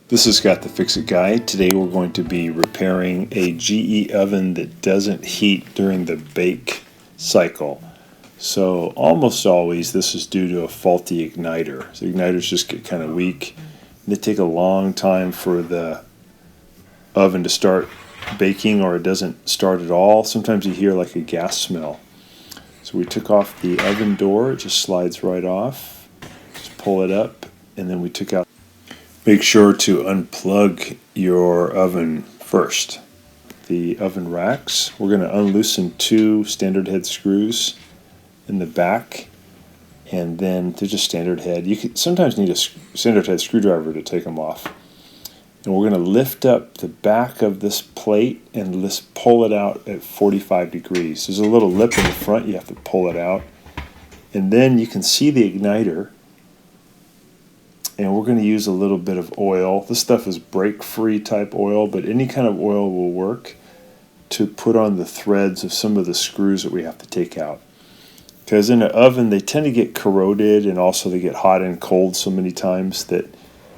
This is Scott the Fix-It Guy. Today we're going to be repairing a GE oven that doesn't heat during the bake cycle. So almost always this is due to a faulty igniter. So igniters just get kind of weak. And they take a long time for the oven to start baking, or it doesn't start at all. Sometimes you hear like a gas smell. So we took off the oven door. It just slides right off. Just pull it up, and then we took out. Make sure to unplug your oven first. The oven racks, we're going to unloosen 2 standard head screws in the back, and then they're just standard head. You could sometimes need a standard head screwdriver to take them off. And we're going to lift up the back of this plate and just pull it out at 45 degrees. There's a little lip in the front, you have to pull it out. And then you can see the igniter. And we're going to use a little bit of oil. This stuff is break-free type oil, but any kind of oil will work to put on the threads of some of the screws that we have to take out. Because in an oven, they tend to get corroded, and also they get hot and cold so many times that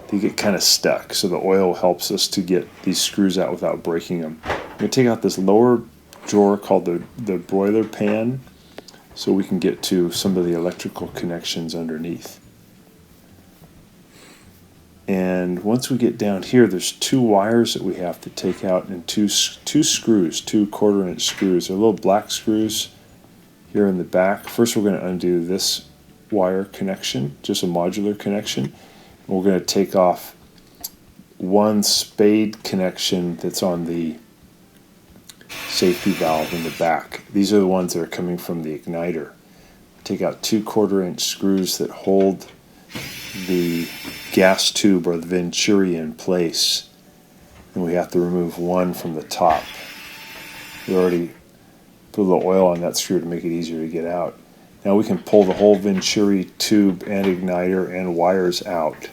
they get kind of stuck. So the oil helps us to get these screws out without breaking them. I'm going to take out this lower drawer called the broiler pan so we can get to some of the electrical connections underneath. And once we get down here, there's 2 wires that we have to take out, and two screws, 2 1/4-inch screws. They're little black screws here in the back. First, we're going to undo this wire connection, just a modular connection. And we're going to take off 1 spade connection that's on the safety valve in the back. These are the ones that are coming from the igniter. Take out 2 1/4-inch screws that hold the gas tube or the venturi in place, and we have to remove 1 from the top. We already put a little oil on that screw to make it easier to get out. Now we can pull the whole venturi tube and igniter and wires out.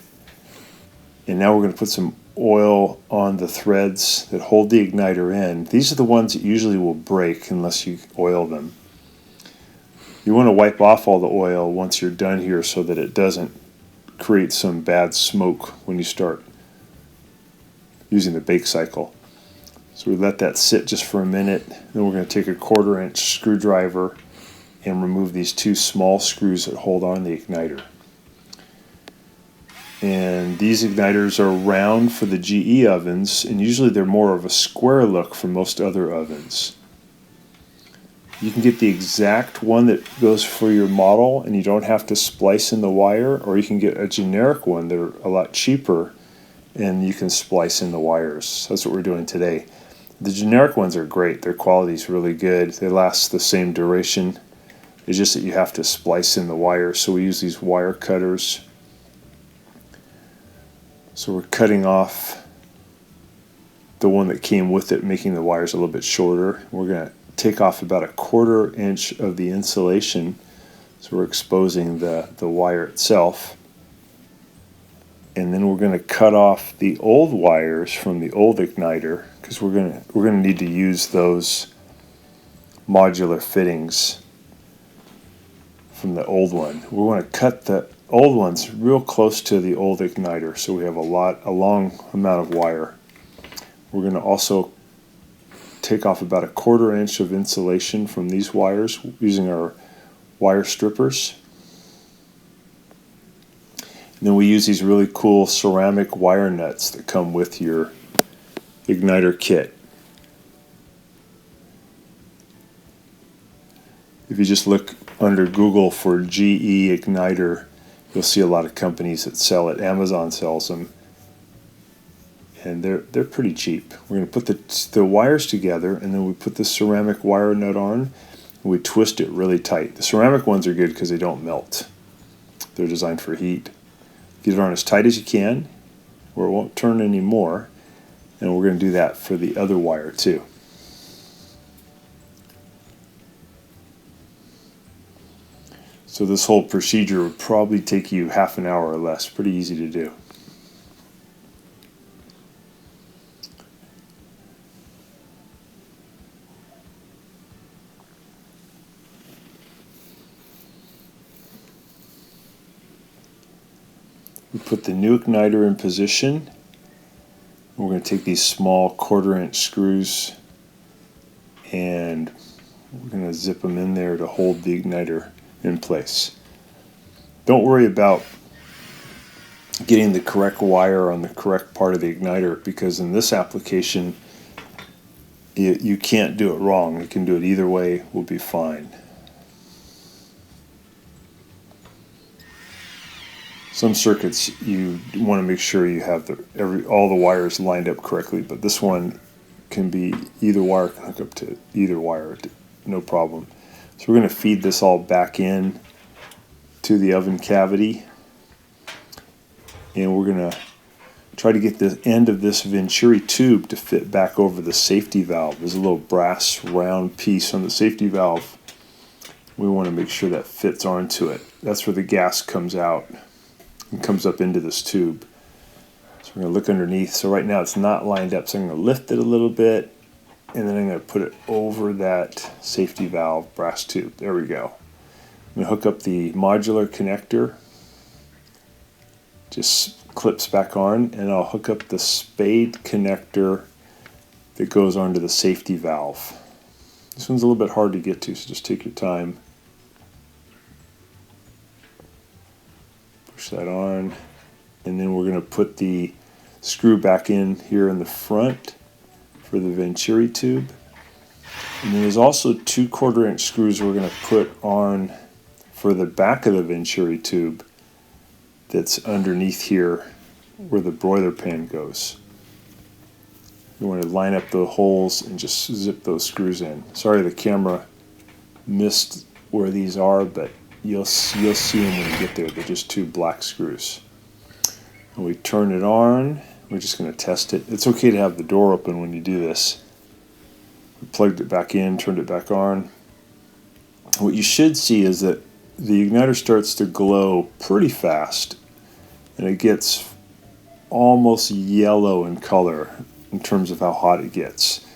And now we're going to put some oil on the threads that hold the igniter in. These are the ones that usually will break unless you oil them. You want to wipe off all the oil once you're done here so that it doesn't create some bad smoke when you start using the bake cycle. So we let that sit just for a minute. Then we're going to take a 1/4-inch screwdriver and remove these 2 small screws that hold on the igniter. And these igniters are round for the GE ovens, and usually they're more of a square look for most other ovens. You can get the exact one that goes for your model, and you don't have to splice in the wire, or you can get a generic one that are a lot cheaper, and you can splice in the wires. That's what we're doing today. The generic ones are great. Their quality is really good. They last the same duration. It's just that you have to splice in the wire, so we use these wire cutters. So we're cutting off the one that came with it, making the wires a little bit shorter. We're going to take off about a 1/4-inch of the insulation, so we're exposing the wire itself. And then we're going to cut off the old wires from the old igniter, because we're going to need to use those modular fittings from the old one. We want to cut the old ones real close to the old igniter, so we have a long amount of wire. We're going to also take off about a 1/4-inch of insulation from these wires using our wire strippers. And then we use these really cool ceramic wire nuts that come with your igniter kit. If you just look under Google for GE igniter, you'll see a lot of companies that sell it. Amazon sells them, and they're pretty cheap. We're going to put the wires together, and then we put the ceramic wire nut on, and we twist it really tight. The ceramic ones are good because they don't melt. They're designed for heat. Get it on as tight as you can, or it won't turn anymore, and we're going to do that for the other wire too. So this whole procedure would probably take you half an hour or less. Pretty easy to do. We put the new igniter in position, going to take these small 1/4" screws and we're going to zip them in there to hold the igniter in place. Don't worry about getting the correct wire on the correct part of the igniter, because in this application you can't do it wrong. You can do it either way, will be fine. Some circuits you want to make sure you have all the wires lined up correctly, but this one can be either wire can hook up to either wire, no problem. So we're going to feed this all back in to the oven cavity, and we're going to try to get the end of this Venturi tube to fit back over the safety valve. There's a little brass round piece on the safety valve. We want to make sure that fits onto it. That's where the gas comes out and comes up into this tube. So we're going to look underneath. So right now it's not lined up, so I'm going to lift it a little bit, and then I'm going to put it over that safety valve brass tube. There we go. I'm going to hook up the modular connector. Just clips back on, and I'll hook up the spade connector that goes onto the safety valve. This one's a little bit hard to get to, so just take your time. Push that on, and then we're going to put the screw back in here in the front for the Venturi tube. And then there's also 2 1/4" screws we're going to put on for the back of the Venturi tube that's underneath here where the broiler pan goes. You want to line up the holes and just zip those screws in. Sorry the camera missed where these are, but you'll see them when you get there. They're just 2 black screws. And we turn it on. We're just going to test it. It's okay to have the door open when you do this. We plugged it back in, turned it back on. What you should see is that the igniter starts to glow pretty fast, and it gets almost yellow in color in terms of how hot it gets.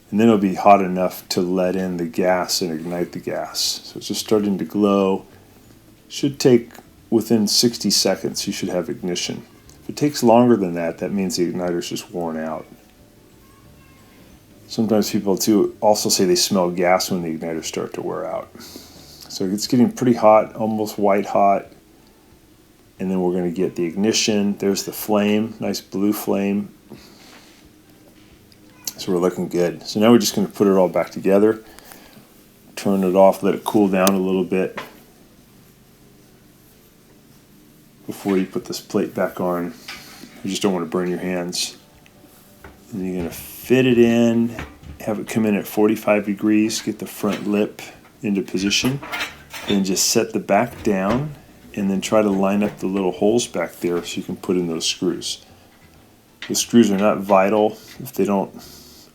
And then it'll be hot enough to let in the gas and ignite the gas. So it's just starting to glow. Should take within 60 seconds you should have ignition. If it takes longer than that, that means the igniter's just worn out. Sometimes people too also say they smell gas when the igniters start to wear out. So it's getting pretty hot, almost white hot. And then we're going to get the ignition. There's the flame, nice blue flame. So we're looking good. So now we're just going to put it all back together. Turn it off, let it cool down a little bit before you put this plate back on. You just don't want to burn your hands. And you're going to fit it in, have it come in at 45 degrees, get the front lip into position, and just set the back down, and then try to line up the little holes back there so you can put in those screws. The screws are not vital. If they don't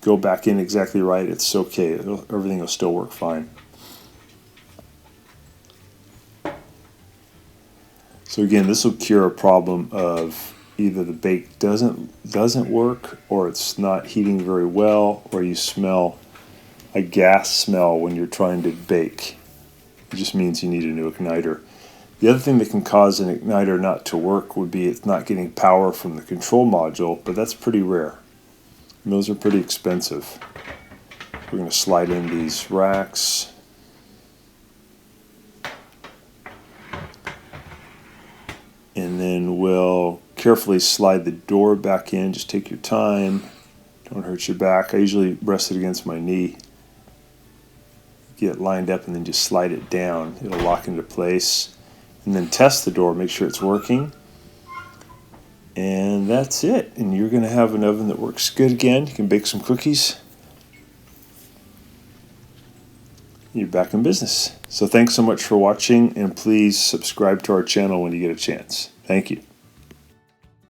go back in exactly right, it's okay. Everything will still work fine. So again, this will cure a problem of either the bake doesn't work, or it's not heating very well, or you smell a gas smell when you're trying to bake. It just means you need a new igniter. The other thing that can cause an igniter not to work would be it's not getting power from the control module, but that's pretty rare. And those are pretty expensive. We're going to slide in these racks. And then we'll carefully slide the door back in. Just take your time. Don't hurt your back. I usually rest it against my knee. Get it lined up and then just slide it down. It'll lock into place. And then test the door, make sure it's working. And that's it. And you're going to have an oven that works good again. You can bake some cookies. You're back in business. So thanks so much for watching, and please subscribe to our channel when you get a chance. Thank you.